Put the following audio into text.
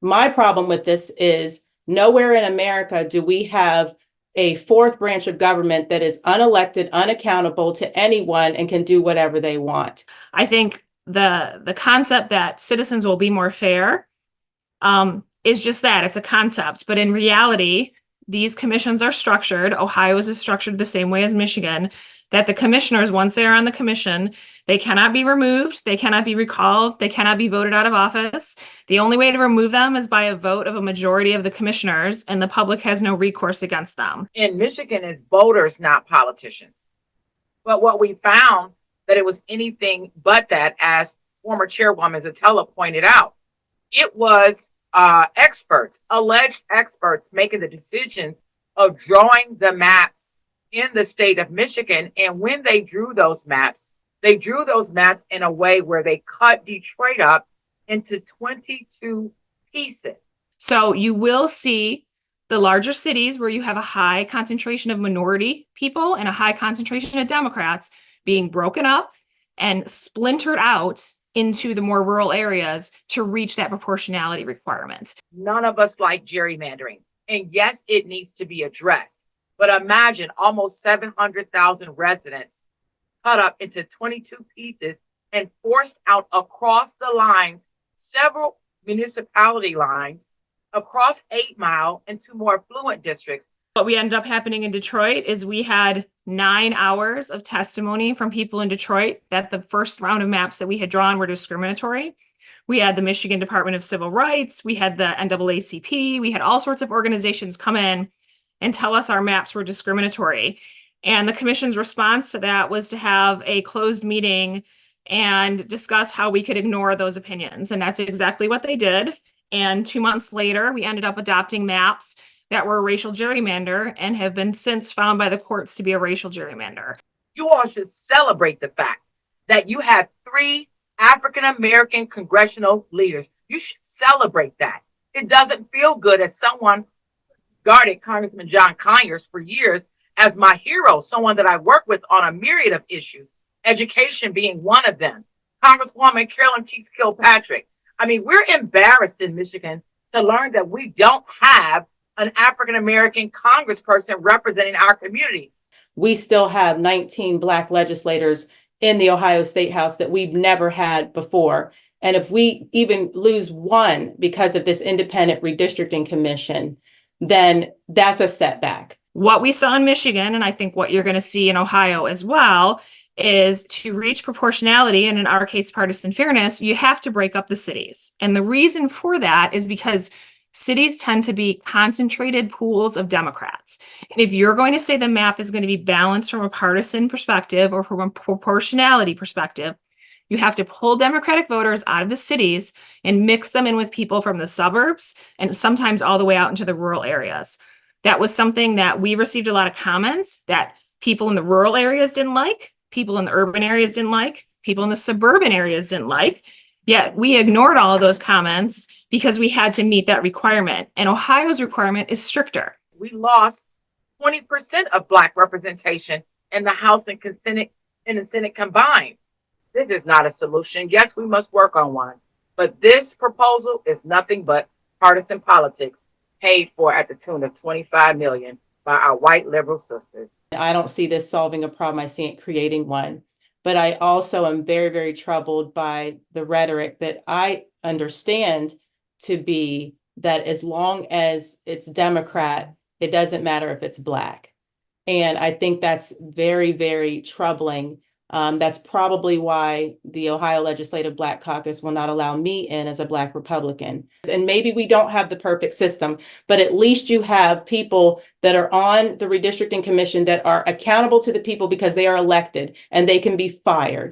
My problem with this is nowhere in America do we have a fourth branch of government that is unelected, unaccountable to anyone, and can do whatever they want. I think the concept that citizens will be more fair is just that, it's a concept. But in reality, these commissions are structured. Ohio's is structured the same way as Michigan, that the commissioners, once they are on the commission, they cannot be removed, they cannot be recalled, they cannot be voted out of office. The only way to remove them is by a vote of a majority of the commissioners, and the public has no recourse against them. In Michigan, it's voters, not politicians. But what we found that it was anything but that, as former chairwoman Zatella pointed out. It was experts, alleged experts, making the decisions of drawing the maps in the state of Michigan. And when they drew those maps in a way where they cut Detroit up into 22 pieces. So you will see the larger cities where you have a high concentration of minority people and a high concentration of Democrats being broken up and splintered out into the more rural areas to reach that proportionality requirement. None of us like gerrymandering. And yes, it needs to be addressed. But imagine almost 700,000 residents cut up into 22 pieces and forced out across the lines, several municipality lines, across 8 Mile into more affluent districts. What we ended up happening in Detroit is we had 9 hours of testimony from people in Detroit that the first round of maps that we had drawn were discriminatory. We had the Michigan Department of Civil Rights, we had the NAACP, we had all sorts of organizations come in and tell us our maps were discriminatory. And the commission's response to that was to have a closed meeting and discuss how we could ignore those opinions. And that's exactly what they did. And 2 months later, we ended up adopting maps that were a racial gerrymander and have been since found by the courts to be a racial gerrymander. You all should celebrate the fact that you have 3 African-American congressional leaders. You should celebrate that. It doesn't feel good as someone guarded Congressman John Conyers for years as my hero, someone that I work with on a myriad of issues, education being one of them. Congresswoman Carolyn Cheeks Kilpatrick. I mean, we're embarrassed in Michigan to learn that we don't have an African-American congressperson representing our community. We still have 19 Black legislators in the Ohio State House that we've never had before. And if we even lose one because of this independent redistricting commission, then that's a setback. What we saw in Michigan, and I think what you're going to see in Ohio as well, is to reach proportionality, and in our case, partisan fairness, you have to break up the cities. And the reason for that is because cities tend to be concentrated pools of Democrats. And if you're going to say the map is going to be balanced from a partisan perspective or from a proportionality perspective, you have to pull Democratic voters out of the cities and mix them in with people from the suburbs and sometimes all the way out into the rural areas. That was something that we received a lot of comments that people in the rural areas didn't like, people in the urban areas didn't like, people in the suburban areas didn't like. Yet we ignored all of those comments because we had to meet that requirement. And Ohio's requirement is stricter. We lost 20% of Black representation in the House and the Senate combined. This is not a solution. Yes, we must work on one. But this proposal is nothing but partisan politics paid for at the tune of $25 million by our white liberal sisters. I don't see this solving a problem. I see it creating one. But I also am very, very troubled by the rhetoric that I understand to be that as long as it's Democrat, it doesn't matter if it's Black. And I think that's very, very troubling. That's probably why the Ohio Legislative Black Caucus will not allow me in as a Black Republican. And maybe we don't have the perfect system, but at least you have people that are on the Redistricting Commission that are accountable to the people because they are elected and they can be fired.